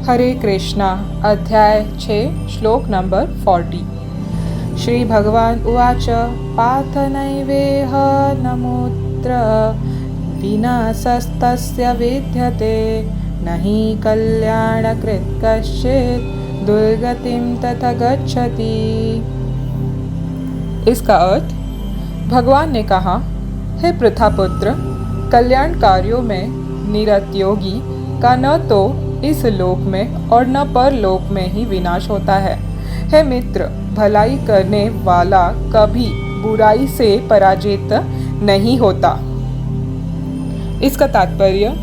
हरे कृष्णा अध्याय 6 श्लोक नंबर 40। श्री भगवान उवाच पार्थ नैवेह नमुत्र विनाशस्तस्य विद्यते न हि कल्याणकृत् कश्चित् दुर्गतिं तथा गच्छति। इसका अर्थ, भगवान ने कहा, हे पृथापुत्र, कल्याण कार्यों में निरत योगी का न तो इस लोक में और न परलोक में ही विनाश होता है। हे मित्र, भलाई करने वाला कभी बुराई से पराजित नहीं होता। इसका तात्पर्य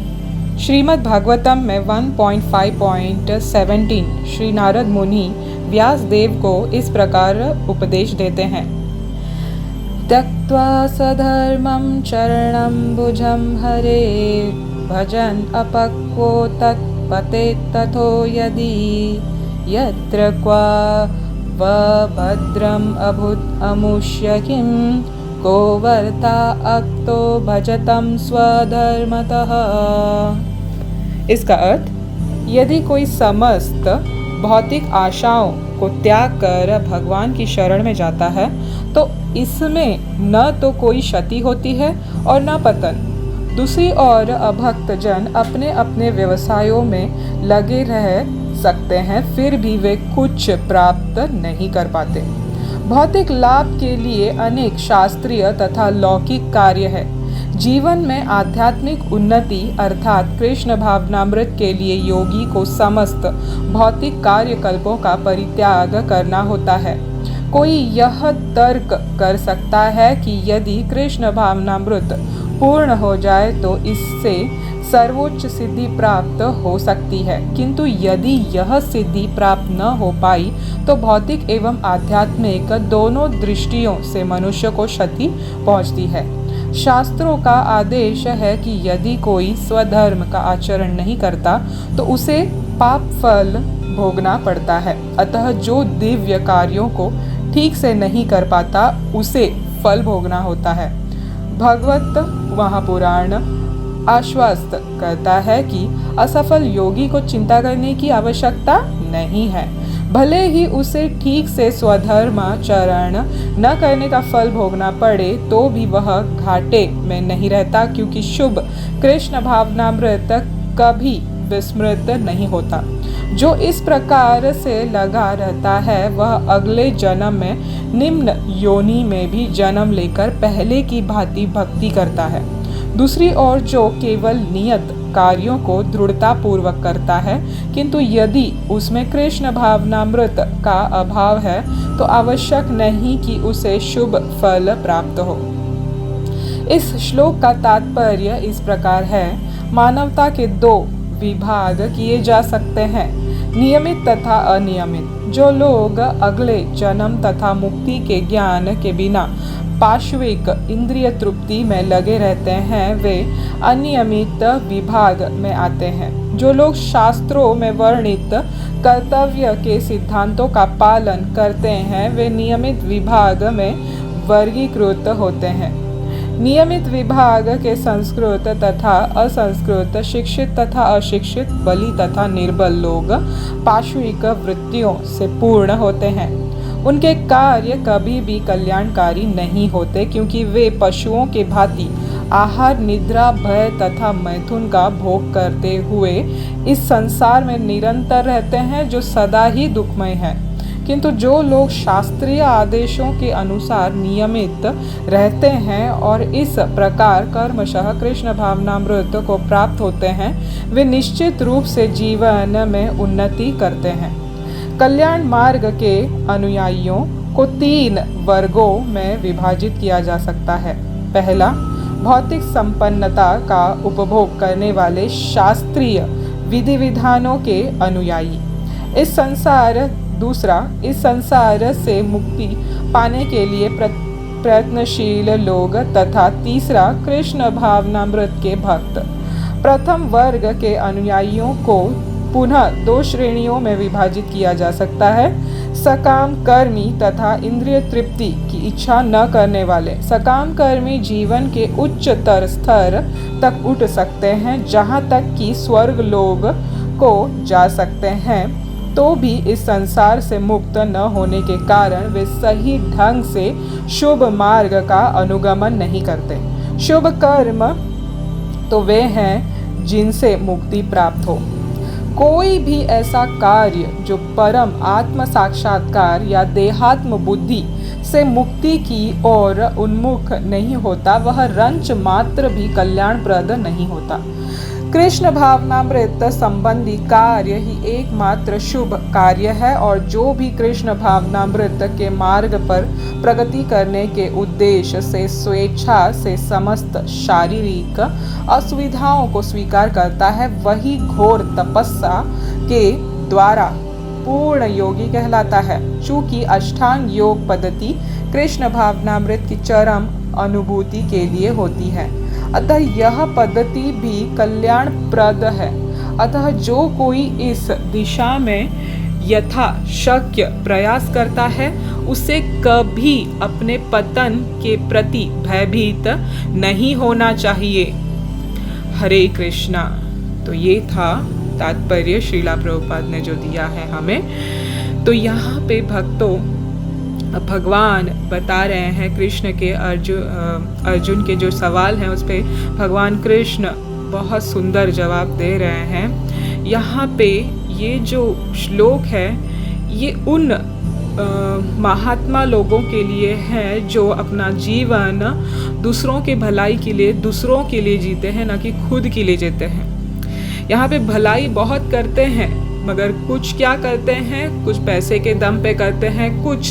श्रीमद् भागवतम में 1.5.17 श्री नारद मुनि व्यास देव को इस प्रकार उपदेश देते हैं। त्यक्त्वा सधर्मं चरणं भुजं हरे भजन अपक्वो तत्पतेत् तथो यदि यत्र क्वा भद्रम अभूत् अमुष्य किं को वर्ता अक्तो भजतं स्वधर्मतः। इसका अर्थ, यदि कोई समस्त भौतिक आशाओं को त्याग कर भगवान की शरण में जाता है तो इसमें न तो कोई क्षति होती है और न पतन। दूसरी ओर अभक्त जन अपने अपने व्यवसायों में लगे रह सकते हैं, फिर भी वे कुछ प्राप्त नहीं कर पाते। भौतिक लाभ के लिए अनेक शास्त्रीय तथा लौकिक कार्य है। जीवन में आध्यात्मिक उन्नति अर्थात कृष्ण भावनामृत के लिए योगी को समस्त भौतिक कार्यकल्पों का परित्याग करना होता है। कोई यह तर्क कर सकता है कि यदि कृष्ण भावनामृत पूर्ण हो जाए तो इससे सर्वोच्च सिद्धि प्राप्त हो सकती है, किंतु यदि यह सिद्धि प्राप्त न हो पाई तो भौतिक एवं आध्यात्मिक दोनों दृष्टियों से मनुष्य को क्षति पहुंचती है। शास्त्रों का आदेश है कि यदि कोई स्वधर्म का आचरण नहीं करता तो उसे पाप फल भोगना पड़ता है। अतः जो दिव्य कार्यों को ठीक से नहीं कर पाता उसे फल भोगना होता है। भगवत महापुराण आश्वस्त करता है कि असफल योगी को चिंता करने की आवश्यकता नहीं है। भले ही उसे ठीक से स्वधर्माचरण न करने का फल भोगना पड़े तो भी वह घाटे में नहीं रहता, क्योंकि शुभ कृष्ण भावनामृत कभी विस्मृत नहीं होता। जो इस प्रकार से लगा रहता है वह अगले जन्म में निम्न योनि में भी जन्म लेकर पहले की भांति भक्ति करता है। दूसरी ओर जो केवल नियत कार्यों को दृढ़ता पूर्वक करता है, किंतु यदि उसमें कृष्ण भावनामृत का अभाव है तो आवश्यक नहीं कि उसे शुभ फल प्राप्त हो। इस श्लोक का तात्पर्य इस प्रकार है, मानवता के दो विभाग किए जा सकते हैं, नियमित तथा अनियमित। जो लोग अगले जन्म तथा मुक्ति के ज्ञान के बिना पाशविक इंद्रिय तृप्ति में लगे रहते हैं वे अनियमित विभाग में आते हैं। जो लोग शास्त्रों में वर्णित कर्तव्य के सिद्धांतों का पालन करते हैं वे नियमित विभाग में वर्गीकृत होते हैं। नियमित विभाग के संस्कृत तथा असंस्कृत, शिक्षित तथा अशिक्षित, बली तथा निर्बल लोग पाशविक वृत्तियों से पूर्ण होते हैं। उनके कार्य कभी भी कल्याणकारी नहीं होते, क्योंकि वे पशुओं के भांति आहार, निद्रा, भय तथा मैथुन का भोग करते हुए इस संसार में निरंतर रहते हैं, जो सदा ही दुखमय है। किंतु जो लोग शास्त्रीय आदेशों के अनुसार नियमित रहते हैं और इस प्रकार कर्मशः कृष्ण भावनामृत को प्राप्त होते हैं, वे निश्चित रूप से जीवन में उन्नति करते हैं। कल्याण मार्ग के अनुयायियों को 3 वर्गों में विभाजित किया जा सकता है। पहला, भौतिक संपन्नता का उपभोग करने वाले शास्त्रीय विधि विधानों के अनुयायी। दूसरा, इस संसार से मुक्ति पाने के लिए प्रयत्नशील लोग तथा तीसरा, कृष्ण भावनामृत के भक्त। प्रथम वर्ग के अनुयायियों को पुनः 2 श्रेणियों में विभाजित किया जा सकता है, सकाम कर्मी तथा इंद्रिय तृप्ति की इच्छा न करने वाले। सकाम कर्मी जीवन के उच्चतर स्तर तक उठ सकते हैं, जहाँ तक कि स्वर्ग लोग को जा सकते हैं, तो भी इस संसार से मुक्त न होने के कारण वे सही ढंग से शुभ मार्ग का अनुगमन नहीं करते। शुभ कर्म तो वे हैं जिनसे मुक्ति प्राप्त हो। कोई भी ऐसा कार्य जो परम आत्म साक्षात्कार या देहात्म बुद्धि से मुक्ति की ओर उन्मुख नहीं होता, वह रंच मात्र भी कल्याणप्रद नहीं होता। कृष्ण भावनामृत संबंधी कार्य ही एकमात्र शुभ कार्य है, और जो भी कृष्ण भावनामृत के मार्ग पर प्रगति करने के उद्देश्य से स्वेच्छा से समस्त शारीरिक असुविधाओं को स्वीकार करता है, वही घोर तपस्या के द्वारा पूर्ण योगी कहलाता है। चूंकि अष्टांग योग पद्धति कृष्ण भावनामृत की चरम अनुभूति के लिए होती है, अतः यह पद्धति भी कल्याणप्रद है। अतः जो कोई इस दिशा में यथाशक्य प्रयास करता है, उसे कभी अपने पतन के प्रति भयभीत नहीं होना चाहिए। हरे कृष्णा। तो ये था तात्पर्य श्रीला प्रभुपाद ने जो दिया है हमें। तो यहाँ पे भक्तों भगवान बता रहे हैं कृष्ण के अर्जुन के जो सवाल हैं उस पर भगवान कृष्ण बहुत सुंदर जवाब दे रहे हैं। यहाँ पे ये जो श्लोक है ये उन महात्मा लोगों के लिए है जो अपना जीवन दूसरों के भलाई के लिए, दूसरों के लिए जीते हैं, ना कि खुद के लिए जीते हैं। यहाँ पे भलाई बहुत करते हैं, मगर कुछ क्या करते हैं, कुछ पैसे के दम पे करते हैं, कुछ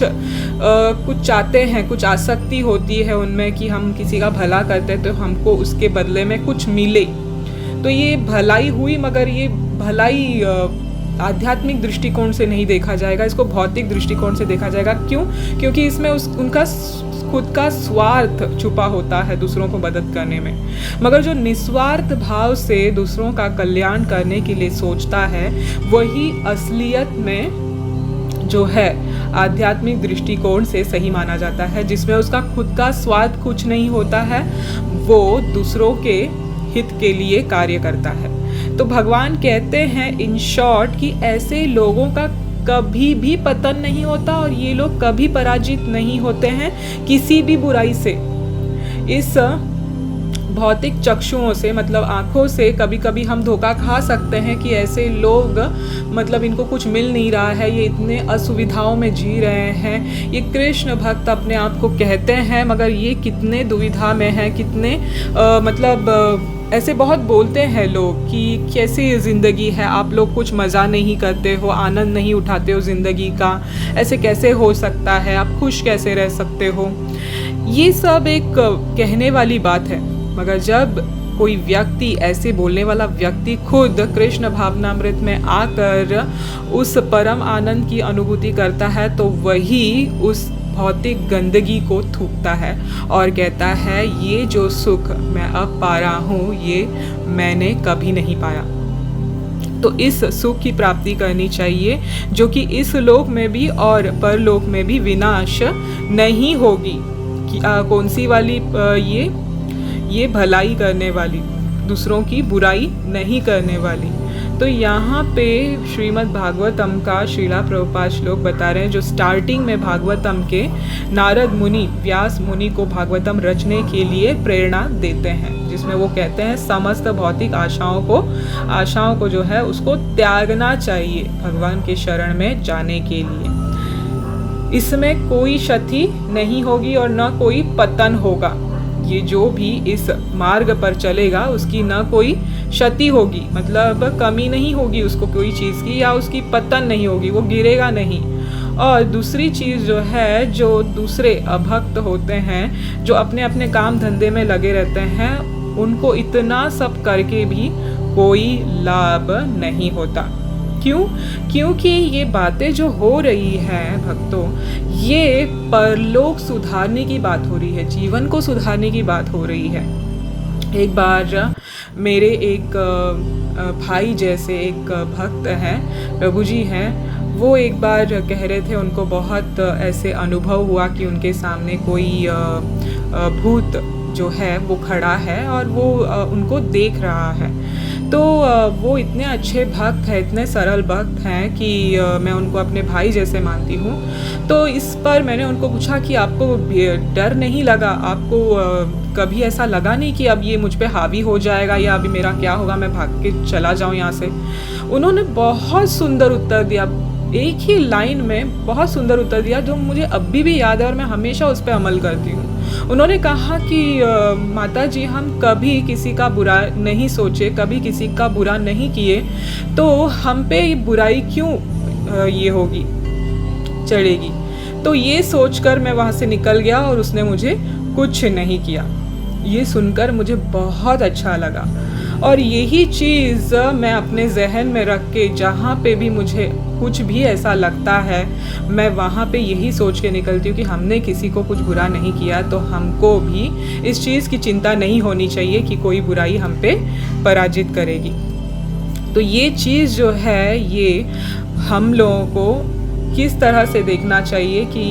चाहते हैं, कुछ आसक्ति होती है उनमें कि हम किसी का भला करते हैं तो हमको उसके बदले में कुछ मिले। तो ये भलाई हुई, मगर ये भलाई आध्यात्मिक दृष्टिकोण से नहीं देखा जाएगा, इसको भौतिक दृष्टिकोण से देखा जाएगा। क्यों? क्योंकि इसमें उनका खुद का स्वार्थ छुपा होता है दूसरों को मदद करने में। मगर जो निस्वार्थ भाव से दूसरों का कल्याण करने के लिए सोचता है, वही असलियत में जो है आध्यात्मिक दृष्टिकोण से सही माना जाता है, जिसमें उसका खुद का स्वार्थ कुछ नहीं होता है, वो दूसरों के हित के लिए कार्य करता है। तो भगवान कहते हैं इन शॉर्ट कि ऐसे लोगों का कभी भी पतन नहीं होता और ये लोग कभी पराजित नहीं होते हैं किसी भी बुराई से। इस भौतिक चक्षुओं से, मतलब आँखों से, कभी कभी हम धोखा खा सकते हैं कि ऐसे लोग मतलब इनको कुछ मिल नहीं रहा है, ये इतने असुविधाओं में जी रहे हैं, ये कृष्ण भक्त अपने आप को कहते हैं, मगर ये कितने दुविधा में हैं, कितने ऐसे बहुत बोलते हैं लोग कि कैसी ज़िंदगी है, आप लोग कुछ मज़ा नहीं करते हो, आनंद नहीं उठाते हो ज़िंदगी का, ऐसे कैसे हो सकता है, आप खुश कैसे रह सकते हो। ये सब एक कहने वाली बात है, मगर जब कोई व्यक्ति, ऐसे बोलने वाला व्यक्ति खुद कृष्ण भावनामृत में आकर उस परम आनंद की अनुभूति करता है, तो वही उस भौतिक गंदगी को थूकता है और कहता है ये जो सुख मैं अब पा रहा हूँ ये मैंने कभी नहीं पाया। तो इस सुख की प्राप्ति करनी चाहिए जो कि इस लोक में भी और परलोक में भी विनाश नहीं होगी। कौन सी वाली? ये भलाई करने वाली, दूसरों की बुराई नहीं करने वाली। तो यहाँ पे श्रीमद् भागवतम का श्रीला प्रभुपाद श्लोक बता रहे हैं, जो स्टार्टिंग में भागवतम के नारद मुनि व्यास मुनि को भागवतम रचने के लिए प्रेरणा देते हैं, जिसमें वो कहते हैं समस्त भौतिक आशाओं को जो है उसको त्यागना चाहिए भगवान के शरण में जाने के लिए। इसमें कोई क्षति नहीं होगी और न कोई पतन होगा। ये जो भी इस मार्ग पर चलेगा उसकी न कोई क्षति होगी, मतलब कमी नहीं होगी उसको कोई चीज़ की, या उसकी पतन नहीं होगी, वो गिरेगा नहीं। और दूसरी चीज़ जो है, जो दूसरे अभक्त होते हैं, जो अपने अपने काम धंधे में लगे रहते हैं, उनको इतना सब करके भी कोई लाभ नहीं होता। क्यों? क्योंकि ये बातें जो हो रही हैं भक्तों, ये परलोक सुधारने की बात हो रही है, जीवन को सुधारने की बात हो रही है। एक बार मेरे एक भाई जैसे एक भक्त हैं, प्रभु जी हैं, वो एक बार कह रहे थे उनको बहुत ऐसे अनुभव हुआ कि उनके सामने कोई भूत जो है वो खड़ा है और वो उनको देख रहा है। तो वो इतने अच्छे भक्त हैं, इतने सरल भक्त हैं कि मैं उनको अपने भाई जैसे मानती हूँ। तो इस पर मैंने उनको पूछा कि आपको डर नहीं लगा, आपको कभी ऐसा लगा नहीं कि अब ये मुझ पे हावी हो जाएगा या अभी मेरा क्या होगा, मैं भाग के चला जाऊँ यहाँ से? उन्होंने बहुत सुंदर उत्तर दिया, एक ही लाइन में बहुत सुंदर उत्तर दिया जो मुझे अभी भी याद है और मैं हमेशा उस पर अमल करती हूँ। उन्होंने कहा कि माता जी, हम कभी किसी का बुरा नहीं सोचे, कभी किसी का बुरा नहीं किए, तो हम पे बुराई क्यों ये होगी, चढ़ेगी। तो ये सोचकर मैं वहाँ से निकल गया और उसने मुझे कुछ नहीं किया। ये सुनकर मुझे बहुत अच्छा लगा और यही चीज़ मैं अपने जहन में रख के जहाँ पे भी मुझे कुछ भी ऐसा लगता है, मैं वहाँ पे यही सोच के निकलती हूँ कि हमने किसी को कुछ बुरा नहीं किया, तो हमको भी इस चीज़ की चिंता नहीं होनी चाहिए कि कोई बुराई हम पे पराजित करेगी। तो ये चीज़ जो है, ये हम लोगों को किस तरह से देखना चाहिए कि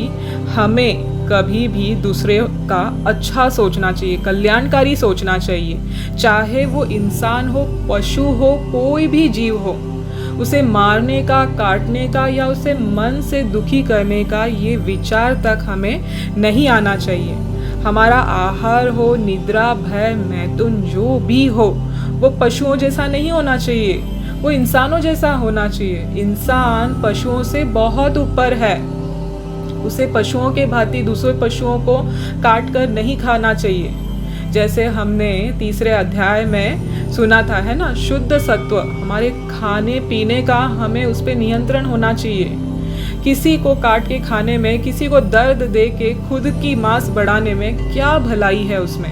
हमें कभी भी दूसरे का अच्छा सोचना चाहिए, कल्याणकारी सोचना चाहिए। चाहे वो इंसान हो, पशु हो, कोई भी जीव हो, उसे मारने का, काटने का या उसे मन से दुखी करने का ये विचार तक हमें नहीं आना चाहिए। हमारा आहार हो, निद्रा, भय, मैथुन जो भी हो, वो पशुओं जैसा नहीं होना चाहिए, वो इंसानों जैसा होना चाहिए। इंसान पशुओं से बहुत ऊपर है, उसे पशुओं के भांति दूसरे पशुओं को काट कर नहीं खाना चाहिए। जैसे हमने तीसरे अध्याय में सुना था, है ना, शुद्ध सत्व, हमारे खाने पीने का हमें उस पर नियंत्रण होना चाहिए। किसी को काट के खाने में, किसी को दर्द दे के खुद की मांस बढ़ाने में क्या भलाई है उसमें?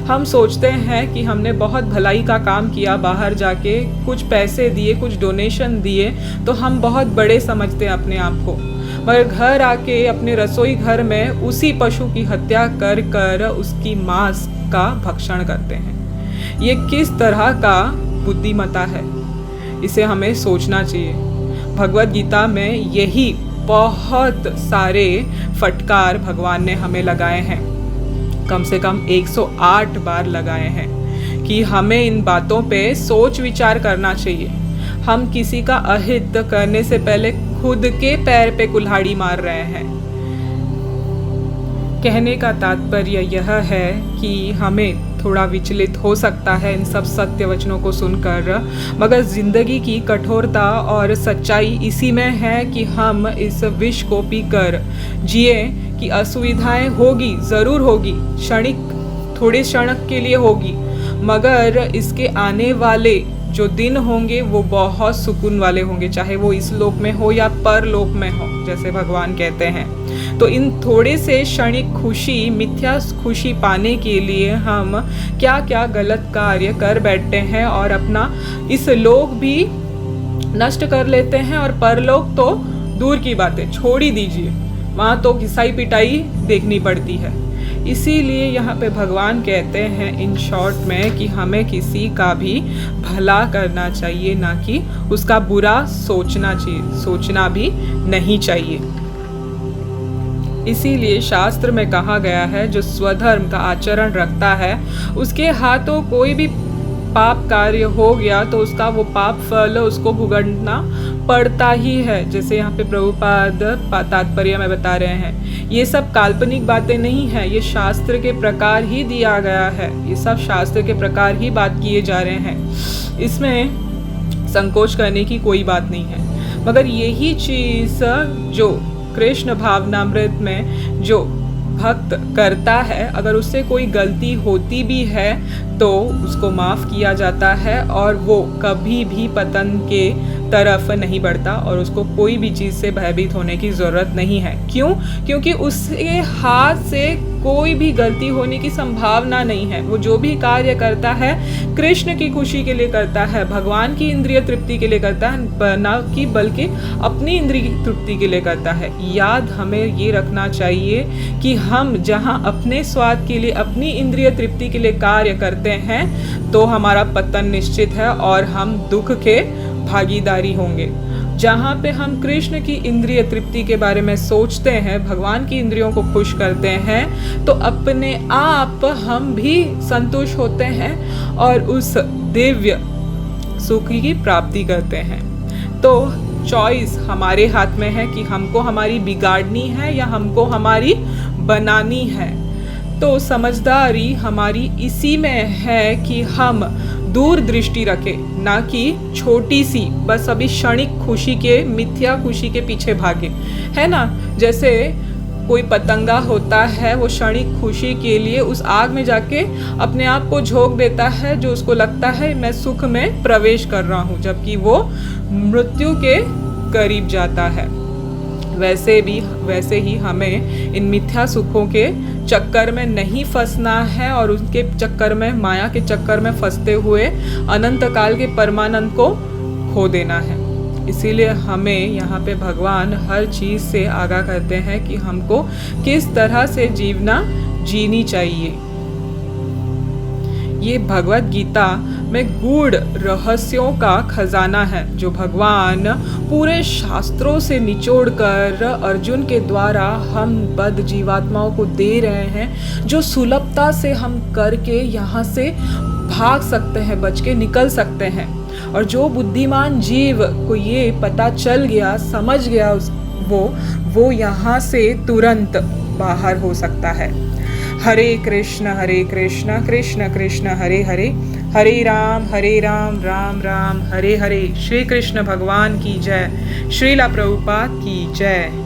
हम सोचते हैं कि हमने बहुत भलाई का काम किया, बाहर जाके कुछ पैसे दिए, कुछ डोनेशन दिए, तो हम बहुत बड़े समझते हैं अपने आप को। मगर घर आके अपने रसोई घर में उसी पशु की हत्या कर कर उसकी मांस का भक्षण करते हैं। ये किस तरह का बुद्धिमत्ता है, इसे हमें सोचना चाहिए। भगवद गीता में यही बहुत सारे फटकार भगवान ने हमें लगाए हैं, कम से कम 108 बार लगाए हैं कि हमें इन बातों पे सोच विचार करना चाहिए। हम किसी का अहित करने से पहले खुद के पैर पे कुल्हाड़ी मार रहे हैं। कहने का तात्पर्य यह है कि हमें थोड़ा विचलित हो सकता है इन सब सत्य वचनों को सुनकर, मगर ज़िंदगी की कठोरता और सच्चाई इसी में है कि हम इस विष को पीकर जिए कि असुविधाएं होगी, ज़रूर होगी, क्षणिक, थोड़े क्षण के लिए होगी, मगर इसके आने वाले जो दिन होंगे वो बहुत सुकून वाले होंगे, चाहे वो इस लोक में हो या परलोक में हो, जैसे भगवान कहते हैं। तो इन थोड़े से क्षणिक खुशी, मिथ्या खुशी पाने के लिए हम क्या क्या गलत कार्य कर बैठते हैं और अपना इस लोक भी नष्ट कर लेते हैं, और परलोक तो दूर की बातें छोड़ ही दीजिए, वहाँ तो घिसाई पिटाई देखनी पड़ती है। इसीलिए यहाँ पे भगवान कहते हैं इन शॉर्ट में कि हमें किसी का भी भला करना चाहिए, ना कि उसका बुरा सोचना चाहिए, सोचना भी नहीं चाहिए। इसीलिए शास्त्र में कहा गया है, जो स्वधर्म का आचरण रखता है उसके हाथों कोई भी पाप कार्य हो गया तो उसका वो पाप फल उसको भुगतना पड़ता ही है। जैसे यहाँ पे प्रभुपाद तात्पर्य में बता रहे हैं, ये सब काल्पनिक बातें नहीं है, ये शास्त्र के प्रकार ही दिया गया है, ये सब शास्त्र के प्रकार ही बात किए जा रहे हैं, इसमें संकोच करने की कोई बात नहीं है। मगर यही चीज़ जो कृष्ण भावनामृत में जो भक्त करता है, अगर उससे कोई गलती होती भी है तो उसको माफ़ किया जाता है और वो कभी भी पतन के तरफ नहीं बढ़ता और उसको कोई भी चीज़ से भयभीत होने की ज़रूरत नहीं है। क्यों? क्योंकि उसके हाथ से कोई भी गलती होने की संभावना नहीं है। वो जो भी कार्य करता है कृष्ण की खुशी के लिए करता है, भगवान की इंद्रिय तृप्ति के लिए करता है, ना कि बल्कि अपनी इंद्रिय तृप्ति के लिए करता है। याद हमें ये रखना चाहिए कि हम जहाँ अपने स्वाद के लिए, अपनी इंद्रिय तृप्ति के लिए कार्य करते हैं तो हमारा पतन निश्चित है और हम दुख के भागीदारी होंगे। जहाँ पे हम कृष्ण की इंद्रिय तृप्ति के बारे में सोचते हैं, भगवान की इंद्रियों को खुश करते हैं, तो अपने आप हम भी संतुष्ट होते हैं और उस दिव्य सुख की प्राप्ति करते हैं। तो चॉइस हमारे हाथ में है कि हमको हमारी बिगाड़नी है या हमको हमारी बनानी है। तो समझदारी हमारी इसी में है कि हम दूर दृष्टि रखें, ना कि छोटी सी बस अभी क्षणिक खुशी के, मिथ्या खुशी के पीछे भागे, है ना। जैसे कोई पतंगा होता है, वो क्षणिक खुशी के लिए उस आग में जाके अपने आप को झोंक देता है, जो उसको लगता है मैं सुख में प्रवेश कर रहा हूँ, जबकि वो मृत्यु के करीब जाता है। वैसे ही हमें इन मिथ्या सुखों के चक्कर में नहीं फंसना है और उनके चक्कर में, माया के चक्कर में फंसते हुए अनंत काल के परमानंद को खो देना है। इसीलिए हमें यहाँ पे भगवान हर चीज़ से आगाह करते हैं कि हमको किस तरह से जीनी चाहिए। ये भगवत गीता में गूढ़ रहस्यों का खजाना है, जो भगवान पूरे शास्त्रों से निचोड़ कर अर्जुन के द्वारा हम बद्ध जीवात्माओं को दे रहे हैं, जो सुलभता से हम करके यहाँ से भाग सकते हैं, बच के निकल सकते हैं। और जो बुद्धिमान जीव को ये पता चल गया, समझ गया, वो यहाँ से तुरंत बाहर हो सकता है। हरे कृष्ण कृष्ण कृष्ण हरे हरे, हरे राम राम राम हरे हरे। श्री कृष्ण भगवान की जय। श्रीला प्रभुपाद की जय।